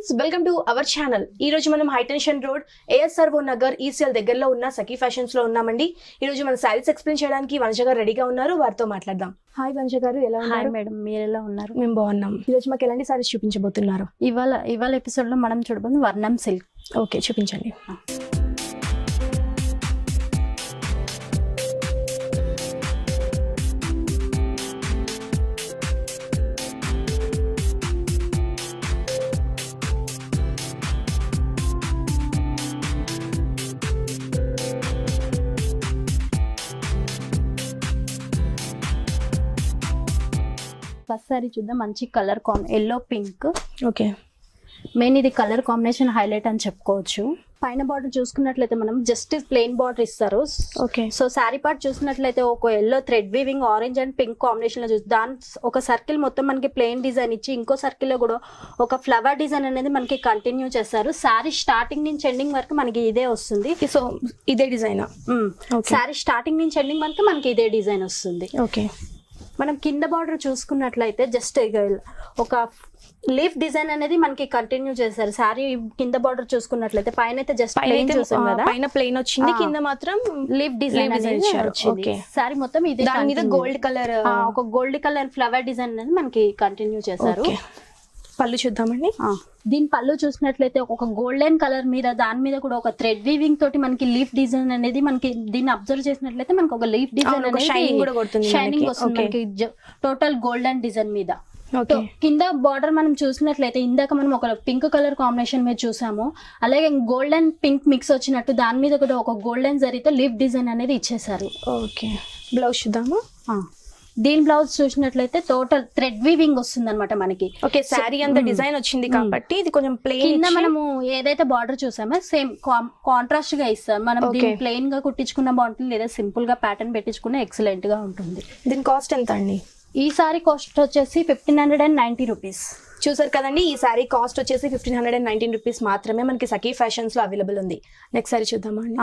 Friends, welcome to our channel. ఈ రోజు మనం high tension road ASRO Nagar ECL దగ్గరలో ఉన్న సఖీ ఫ్యాషన్స్ లో ఉన్నామండి. ఈ రోజు మన సారీస్ ఎక్స్ప్లెయిన్ చేయడానికి వనజ గారు రెడీగా ఉన్నారు. వారితో మాట్లాడదాం. హాయ్ వనజ గారు, ఎలా ఉన్నారు? హాయ్ మేడం, మీరు ఎలా ఉన్నారు? మేము బాగున్నాం. ఈ రోజు మాకు ఎలాంటి సారీస్ చూపించబోతున్నారు? ఇవాళ ఎపిసోడ్ లో మనం చూడబోతుంది వర్ణం సిల్క్. ఓకే, చూపించండి. ఫస్ట్ సారీ చూద్దాం. మంచి colour yellow pink. Okay, main ఇది కలర్ కాంబినేషన్ హైలైట్ అని చెప్పుకోవచ్చు. పైన బార్డర్ చూసుకున్నట్లయితే మనం జస్ట్ ప్లెయిన్ బార్డర్ ఇస్తారు. ఓకే, సో శారీ పార్ట్ చూసినట్లయితే ఒక yellow thread weaving orange and pink combination లో చూసి దాని ఒక సర్కిల్ మొత్తం మనకి ప్లెయిన్ డిజైన్ ఇచ్చి ఇంకో సర్కిల్ లో కూడా ఒక ఫ్లవర్ డిజైన్ అనేది మనకి కంటిన్యూ చేస్తారు. శారీ స్టార్టింగ్ నుంచి ఎండింగ్ వరకు మనకి ఇదే వస్తుంది. సో ఇదే డిజైన్. శారీ స్టార్టింగ్ నుంచి ఎండింగ్ వరకు మనకి ఇదే డిజైన్ వస్తుంది. ఓకే, మనం కింద బార్డర్ చూసుకున్నట్లయితే జస్ట్ ఒక లీఫ్ డిజైన్ అనేది మనకి కంటిన్యూ చేశారు. సారీ కింద బార్డర్ చూసుకున్నట్లయితే పైన అయితే జస్ట్ ప్లెయిన్ చూసాం కదా, పైన ప్లెయిన్ వచ్చింది, కింద మాత్రం లీఫ్ డిజైన్ వచ్చింది. సారీ మొత్తం ఇదే, దాని మీద గోల్డ్ కలర్, ఒక గోల్డ్ కలర్ ఫ్లవర్ డిజైన్ అనేది మనకి కంటిన్యూ చేశారు. పళ్ళు చూద్దామండి. దీని పళ్ళు చూసినట్లయితే ఒక గోల్డెన్ కలర్ మీద దాని మీద కూడా ఒక థ్రెడ్ వీవింగ్ తోటి మనకి లీఫ్ డిజైన్ అనేది మనకి దీన్ని అబ్జర్వ్ చేసినట్లయితే మనకి ఒక లీఫ్ డిజైన్ షైనింగ్ వస్తుంది మనకి టోటల్ గోల్డెన్ డిజైన్ మీద. కింద బార్డర్ మనం చూసినట్లయితే ఇందాక మనం ఒక పింక్ కలర్ కాంబినేషన్ మీద చూసాము, అలాగే గోల్డెన్ పింక్ మిక్స్ వచ్చినట్టు దాని మీద కూడా ఒక గోల్డెన్ జరీతో లీఫ్ డిజైన్ అనేది ఇచ్చేసారు. ఓకే, బ్లౌజ్ చూద్దాము. దీని బ్లౌజ్ చూసినట్లయితే టోటల్ థ్రెడ్ వీవింగ్ వస్తుంది అనమాట మనకి. ఓకే, సారీ అంత డిజైన్ వచ్చింది కాబట్టి ఇది కొంచెం ప్లెయిన్. కింద మనము ఏదైతే బార్డర్ చూసామో సేమ్ కాంట్రాస్ట్ గా ఇస్తాం. మనం దీన్ని ప్లెయిన్ గా కుట్టించుకున్న బాగుంటుంది, లేదా సింపుల్ గా ప్యాటర్న్ పెట్టించుకున్న ఎక్సలెంట్ గా ఉంటుంది. దీని కాస్ట్ ఎంత అండి? ఈ సారీ కాస్ట్ వచ్చేసి 1590 రూపీస్. చూసారు కదండి, ఈ సారీ కాస్ట్ వచ్చేసి 1519 రూపీస్ మాత్రమే మనకి సఖీ ఫ్యాషన్స్ లో అవైలబుల్ ఉంది. నెక్స్ట్ సారీ చూద్దామా అండి.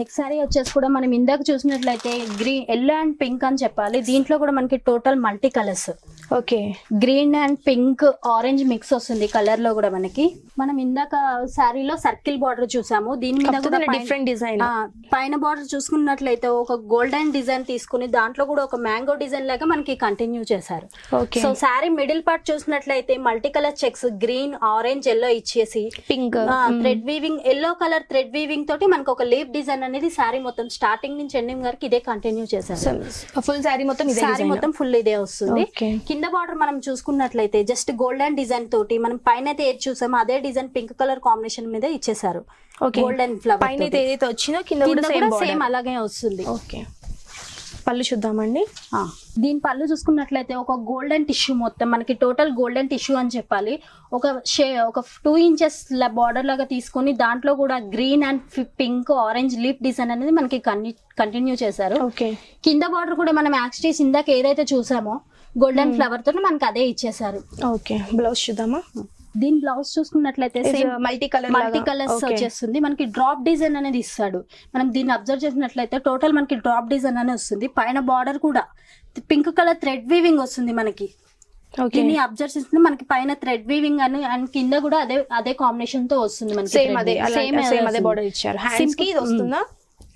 నెక్స్ట్ సారీ వచ్చేసి కూడా మనం ఇందాక చూసినట్లయితే గ్రీన్, ఎల్లో అండ్ పింక్ అని చెప్పాలి. దీంట్లో కూడా మనకి total multi colours. Okay, green and pink orange mix వస్తుంది కలర్ లో కూడా మనకి. మనం ఇందాక శారీలో సర్కిల్ బార్డర్ చూసాము, దీని మీద కూడా డిఫరెంట్ డిజైన్. పైన బార్డర్ చూసుకున్నట్లయితే ఒక గోల్డెన్ డిజైన్ తీసుకుని దాంట్లో కూడా ఒక మ్యాంగో డిజైన్ లాగా మనకి కంటిన్యూ చేశారు. సో శారీ మిడిల్ పార్ట్ చూసినట్లయితే multi colour checks green orange yellow ఇచ్చేసి pink thread weaving, yellow colour thread weaving తోటి మనకి ఒక లీఫ్ డిజైన్ అనేది శారీ మొత్తం స్టార్టింగ్ నుంచి ఎండింగ్ వరకు ఇదే కంటిన్యూ చేశారు. ఫుల్ శారీ మొత్తం శారీ మొత్తం ఫుల్ ఇదే వస్తుంది. కింద బార్డర్ మనం చూసుకున్నట్లయితే జస్ట్ గోల్డెన్ డిజైన్ తోటి మనం పైన అయితే ఏది చూసామో అదే డిజైన్ పింక్ కలర్ కాంబినేషన్ మీద ఇచ్చేసారు. గోల్డెన్ ఫ్లవర్ పైన ఏదైతే వచ్చిందో కింద కూడా సేమ్ అలాగే వస్తుంది. ఓకే, పళ్ళు చూద్దామండి. దీని పళ్ళు చూసుకున్నట్లయితే ఒక గోల్డెన్ టిష్యూ మొత్తం మనకి టోటల్ గోల్డెన్ టిష్యూ అని చెప్పాలి. ఒక 2 ఇంచెస్ బార్డర్ లాగా తీసుకొని దాంట్లో కూడా green and pink orange leaf design అనేది మనకి కంటిన్యూ చేశారు. ఓకే, కింద బార్డర్ కూడా మనం యాక్చువల్లీ ఇందాక ఏదైతే చూసామో గోల్డెన్ ఫ్లవర్ తో మనకి అదే ఇచ్చేసారు. ఓకే, బ్లౌజ్ చూద్దామా. దీని బ్లౌజ్ చూసుకున్నట్లయితే మల్టీ కలర్స్ వచ్చేస్తుంది. మనకి డ్రాప్ డిజైన్ అనేది ఇస్తాడు. మనం దీన్ని అబ్జర్వ్ చేసినట్లయితే టోటల్ మనకి డ్రాప్ డిజైన్ అనేది వస్తుంది. పైన బార్డర్ కూడా పింక్ కలర్ థ్రెడ్ వీవింగ్ వస్తుంది మనకి. దీన్ని అబ్జర్వ్ చేస్తే మనకి పైన థ్రెడ్ వీవింగ్ అని అండ్ కింద కూడా అదే కాంబినేషన్ తో వస్తుంది మనకి. సేమ్ అదే బార్డర్ ఇచ్చారు. హ్యాండ్స్ కి వస్తుందా?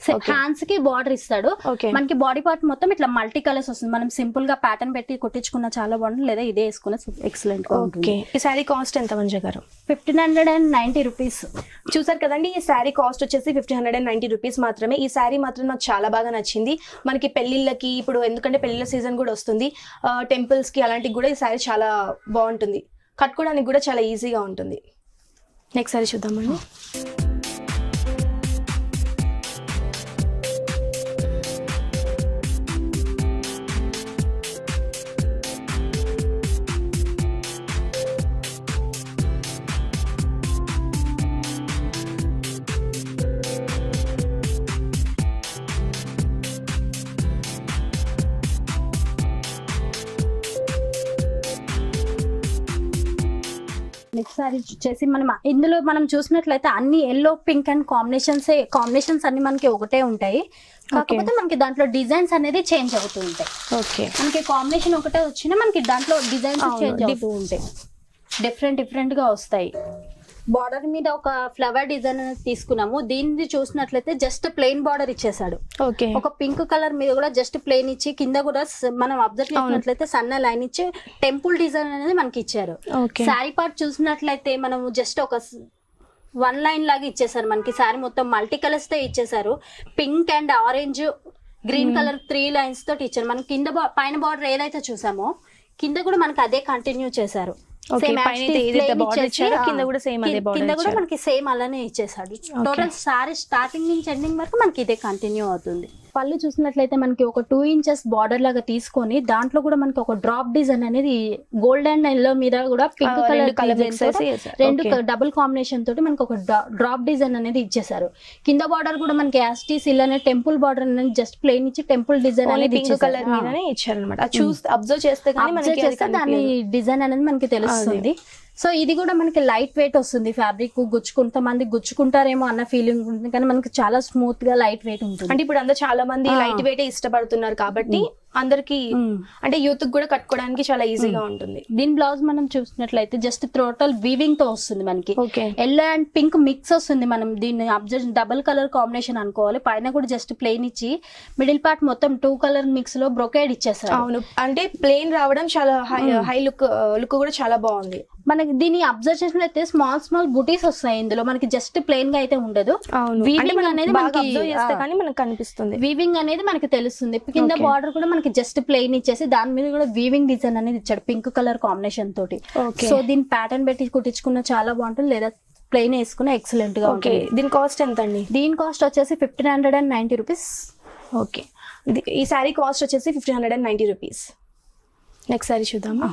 హ్యాండ్స్ కి బార్డర్ ఇస్తాడు. మనకి బాడీ పార్ట్ మొత్తం ఇట్లా మల్టీ కలర్స్ వస్తుంది. మనం సింపుల్ గా ప్యాటర్న్ పెట్టి కుట్టించుకున్న చాలా బాగుంటుంది, లేదా ఇదే వేసుకున్న ఎక్సలెంట్ గా ఉంటుంది. ఈ సారీ కాస్ట్ ఎంత మంజ గారు? 1590 రూపీస్. చూసారు కదండి, ఈ సారీ కాస్ట్ వచ్చేసి 1590 రూపీస్ మాత్రమే. ఈ సారీ మాత్రం నాకు చాలా బాగా నచ్చింది. మనకి పెళ్లిళ్ళకి ఇప్పుడు, ఎందుకంటే పెళ్లిళ్ళ సీజన్ కూడా వస్తుంది, టెంపుల్స్ కి అలాంటివి కూడా ఈ సారీ చాలా బాగుంటుంది. కట్టుకోవడానికి కూడా చాలా ఈజీగా ఉంటుంది. నెక్స్ట్ సారీ చూద్దామండి. నెక్స్ట్ సారీ వచ్చేసి మనం ఇందులో మనం చూసినట్లయితే అన్ని ఎల్లో పింక్ అండ్ కాంబినేషన్స్ అన్ని మనకి ఒకటే ఉంటాయి, కాకపోతే మనకి దాంట్లో డిజైన్స్ అనేది చేంజ్ అవుతూ ఉంటాయి. ఓకే, మనకి కాంబినేషన్ ఒకటే వచ్చినా మనకి దాంట్లో డిజైన్స్ చేంజ్ అవుతూ ఉంటాయి, డిఫరెంట్ గా వస్తాయి. బార్డర్ మీద ఒక ఫ్లవర్ డిజైన్ తీసుకున్నాము. దీన్ని చూసినట్లయితే జస్ట్ ప్లెయిన్ బార్డర్ ఇచ్చేసాడు. ఓకే, ఒక పింక్ కలర్ మీద కూడా జస్ట్ ప్లెయిన్ ఇచ్చి కింద కూడా మనం అబ్జర్వ్ చేసినట్లయితే సన్న లైన్ ఇచ్చి టెంపుల్ డిజైన్ అనేది మనకి ఇచ్చారు. శారీ పార్ట్ చూసినట్లయితే మనం జస్ట్ ఒక 1 లైన్ లాగా ఇచ్చేసారు. మనకి శారీ మొత్తం మల్టీ కలర్స్ తో ఇచ్చేసారు. Pink and orange green colour 3 lines తోటి ఇచ్చారు. మనం కింద పైన బార్డర్ ఏదైతే చూసామో కింద కూడా మనకి అదే కంటిన్యూ చేశారు. కింద కూడా మనకి సేమ్ అలానే ఇచ్చేసాడు. టోటల్ సారీ స్టార్టింగ్ నుంచి ఎండింగ్ వరకు మనకి ఇదే కంటిన్యూ అవుతుంది. పళ్ళు చూసినట్లయితే మనకి ఒక 2 ఇంచెస్ బార్డర్ లాగా తీసుకొని దాంట్లో కూడా మనకి ఒక డ్రాప్ డిజైన్ అనేది గోల్డ్ అండ్ ఎల్లో మీద కూడా పింక్ కలర్ రెండు డబుల్ కాంబినేషన్ తోటి మనకి ఒక డ్రాప్ డిజైన్ అనేది ఇచ్చేసారు. కింద బార్డర్ కూడా మనకి యాస్టీస్ ఇలానే టెంపుల్ బార్డర్ అనేది జస్ట్ ప్లెయిన్ ఇచ్చి టెంపుల్ డిజైన్ అనేది పింక్ కలర్ మీదనే ఇచ్చారు అన్నమాట. అబ్జర్వ్ చేస్తే దాని డిజైన్ అనేది మనకి తెలుస్తుంది. సో ఇది కూడా మనకి లైట్ వెయిట్ వస్తుంది. ఫ్యాబ్రిక్ కొంతమంది గుచ్చుకుంటారేమో అన్న ఫీలింగ్ ఉంటుంది, కానీ మనకి చాలా స్మూత్ గా లైట్ వెయిట్ ఉంటుంది. అంటే ఇప్పుడు అందరూ చాలా మంది లైట్ వెయిట్ ఇష్టపడుతున్నారు కాబట్టి అందరికి అంటే యూత్ కూడా కట్టుకోవడానికి చాలా ఈజీగా ఉంటుంది. దీని బ్లౌజ్ మనం చూసినట్లయితే జస్ట్ టోటల్ వీవింగ్ తో వస్తుంది. మనకి ఎల్లో అండ్ పింక్ మిక్స్ వస్తుంది. మనం దీన్ని అబ్జర్వ్ డబుల్ కలర్ కాంబినేషన్ అనుకోవాలి. పైన కూడా జస్ట్ ప్లెయిన్ ఇచ్చి మిడిల్ పార్ట్ మొత్తం 2 కలర్ మిక్స్ లో బ్రొకేడ్ ఇచ్చేస్తారు. అవును, అంటే ప్లెయిన్ రావడం చాలా హై లుక్ కూడా చాలా బాగుంది. మనకి దీన్ని అబ్జర్వ్ చేసినట్లయితే స్మాల్ బుటీస్ వస్తాయి. ఇందులో మనకి జస్ట్ ప్లెయిన్ గా అయితే ఉండదు. వీవింగ్ అనేది మనకి కనిపిస్తుంది. వీవింగ్ అనేది మనకి తెలుస్తుంది. కింద బార్డర్ కూడా మనకి జస్ట్ ప్లెయిన్ ఇచ్చేసి దాని మీద కూడా వీవింగ్ డిజైన్ అనేది ఇచ్చాడు పింక్ కలర్ కాంబినేషన్ తోటి. సో దీని ప్యాటర్న్ పెట్టి కుట్టించుకున్న చాలా బాగుంటుంది, లేదా ప్లెయిన్ వేసుకున్న ఎక్సలెంట్ గా ఉంటుంది. దీని కాస్ట్ ఎంత అండి? దీని కాస్ట్ వచ్చేసి 1590 రూపీస్. ఓకే, ఈ సారీ కాస్ట్ వచ్చేసి 1590 రూపీస్. నెక్స్ట్ సారీ చూద్దామా?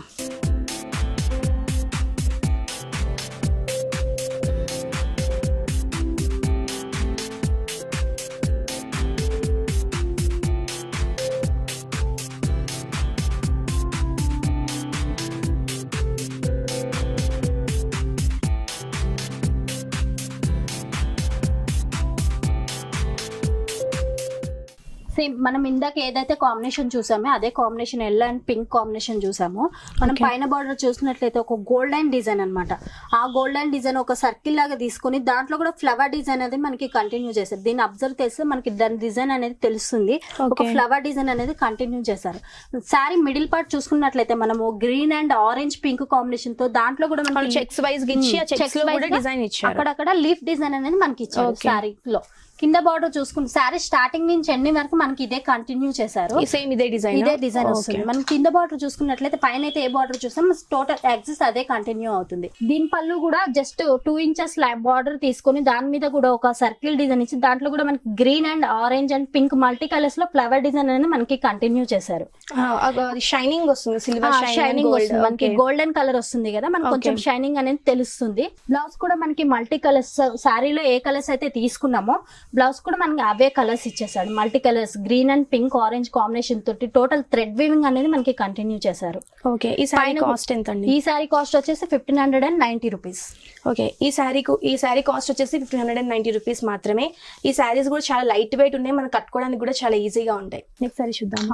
సేమ్ మనం ఇందాక ఏదైతే కాంబినేషన్ చూసామో అదే combination yellow and pink combination చూసాము. మనం పైన బార్డర్ చూసినట్లయితే ఒక గోల్డెన్ డిజైన్ అనమాట. ఆ గోల్డెన్ డిజైన్ ఒక సర్కిల్ లాగా తీసుకుని దాంట్లో కూడా ఫ్లవర్ డిజైన్ అనేది మనకి కంటిన్యూ చేశారు. దీన్ని అబ్జర్వ్ చేస్తే మనకి దాని డిజైన్ అనేది తెలుస్తుంది. ఒక ఫ్లవర్ డిజైన్ అనేది కంటిన్యూ చేశారు. శారీ మిడిల్ పార్ట్ చూసుకున్నట్లయితే మనము green and orange pink combination తో దాంట్లో కూడా మనకి చెక్స్ వైజ్ డిజైన్ ఇచ్చారు. అక్కడక్కడ లీఫ్ డిజైన్ అనేది మనకి ఇచ్చారు. శారీలో కింద బార్డర్ చూసుకుంటే శారీ స్టార్టింగ్ నుంచి ఎండింగ్ వరకు మనకి ఇదే కంటిన్యూ చేశారు. ఇదే డిజైన్ వస్తుంది. మనం కింద బార్డర్ చూసుకున్నట్లయితే పైన అయితే ఏ బార్డర్ చూస్తాం టోటల్ యాక్సిస్ అదే కంటిన్యూ అవుతుంది. దీని పళ్ళు కూడా జస్ట్ 2 ఇంచెస్ బార్డర్ తీసుకొని దాని మీద కూడా ఒక సర్కిల్ డిజైన్ ఇచ్చి దాంట్లో కూడా మనకి green and orange and pink multi colours లో ఫ్లవర్ డిజైన్ అనేది మనకి కంటిన్యూ చేశారు. షైనింగ్ వస్తుంది, సిల్వర్ షైనింగ్ వస్తుంది. మనకి గోల్డెన్ కలర్ వస్తుంది కదా, మనకి కొంచెం షైనింగ్ అనేది తెలుస్తుంది. బ్లౌజ్ కూడా మనకి మల్టీ కలర్స్, శారీలో ఏ కలర్స్ అయితే తీసుకున్నామో బ్లౌజ్ కూడా మనకి అవే కలర్స్ ఇచ్చేసాడు. Multi colours green and pink orange combination తోటి టోటల్ థ్రెడ్ వీవింగ్ అనేది మనకి కంటిన్యూ చేశారు. ఓకే, ఈ సారీ కాస్ట్ ఎంత అండి? ఈ సారీ కాస్ట్ వచ్చేసి 1590 రూపీస్. ఓకే, ఈ సారీ కాస్ట్ వచ్చేసి 1590 రూపీస్ మాత్రమే. ఈ సారీస్ కూడా చాలా లైట్ వెయిట్ ఉన్నాయి, మనం కట్టుకోవడానికి కూడా చాలా ఈజీగా ఉంటాయి. నెక్స్ట్ సారీ చూద్దాం.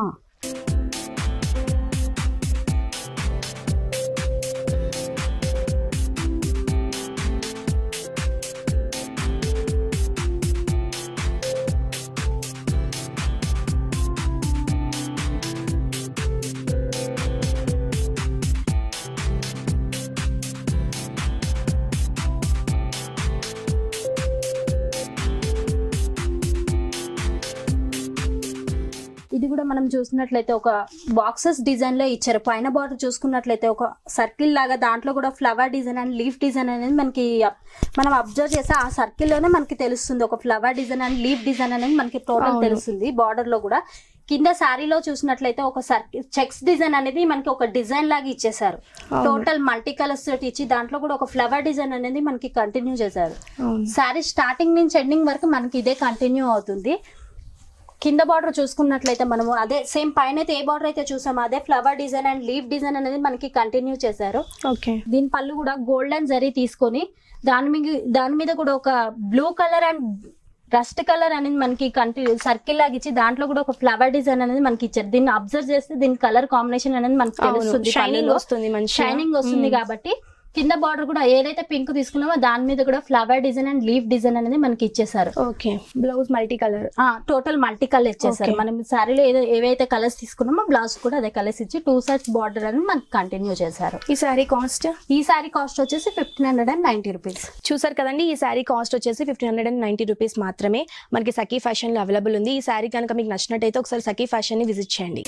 ఇది కూడా మనం చూసినట్లయితే ఒక బాక్సెస్ డిజైన్ లో ఇచ్చారు. పైన బార్డర్ చూసుకున్నట్లయితే ఒక సర్కిల్ లాగా దాంట్లో కూడా flower design and leaf design అనేది మనకి మనం అబ్జర్వ్ చేస్తే ఆ సర్కిల్ లోనే మనకి తెలుస్తుంది. ఒక flower design and leaf design అనేది మనకి టోటల్ తెలుస్తుంది. బార్డర్ లో కూడా కింద శారీలో చూసినట్లయితే ఒక సర్కిల్ చెక్స్ డిజైన్ అనేది మనకి ఒక డిజైన్ లాగా ఇచ్చేసారు. టోటల్ మల్టీ కలర్స్ తోటి ఇచ్చి దాంట్లో కూడా ఒక ఫ్లవర్ డిజైన్ అనేది మనకి కంటిన్యూ చేశారు. శారీ స్టార్టింగ్ నుంచి ఎండింగ్ వరకు మనకి ఇదే కంటిన్యూ అవుతుంది. కింద బార్డర్ చూసుకున్నట్లయితే మనము అదే సేమ్ పైన అయితే ఏ బార్డర్ అయితే చూసామో అదే flower design and leaf design అనేది మనకి కంటిన్యూ చేశారు. ఓకే, దీని పళ్ళు కూడా గోల్డెన్ జరీ తీసుకొని దాని మీద కూడా ఒక blue colour and rust colour అనేది మనకి సర్కిల్ లాగా ఇచ్చి దాంట్లో కూడా ఒక ఫ్లవర్ డిజైన్ అనేది మనకి ఇచ్చారు. దీన్ని అబ్జర్వ్ చేస్తే దీని కలర్ కాంబినేషన్ అనేది మనకి తెలుస్తుంది, షైనింగ్ వస్తుంది. కాబట్టి కింద బార్డర్ కూడా ఏదైతే పింక్ తీసుకున్నామో దాని మీద కూడా flower design and leaf design అనేది మనకి ఇచ్చేసారు. Okay, blouse multi colour, total multi colour ఇచ్చేసారు. మనం సారీలో ఏవైతే కలర్స్ తీసుకున్నామో బ్లౌజ్ కూడా అదే కలర్స్ ఇచ్చి 2 సైడ్స్ బార్డర్ అనేది మనకి కంటిన్యూ చేశారు. ఈ సారీ కాస్ట్ వచ్చేసి 1590 రూపీస్. చూసారు కదండి, ఈ సారీ కాస్ట్ వచ్చేసి 1590 రూపీస్ మాత్రమే మనకి సఖీ ఫ్యాషన్ లో అవైలబుల్ ఉంది. ఈ సారీ కనుక మీకు నచ్చినట్టయితే ఒకసారి సఖీ ఫ్యాషన్ ని విజిట్ చేయండి.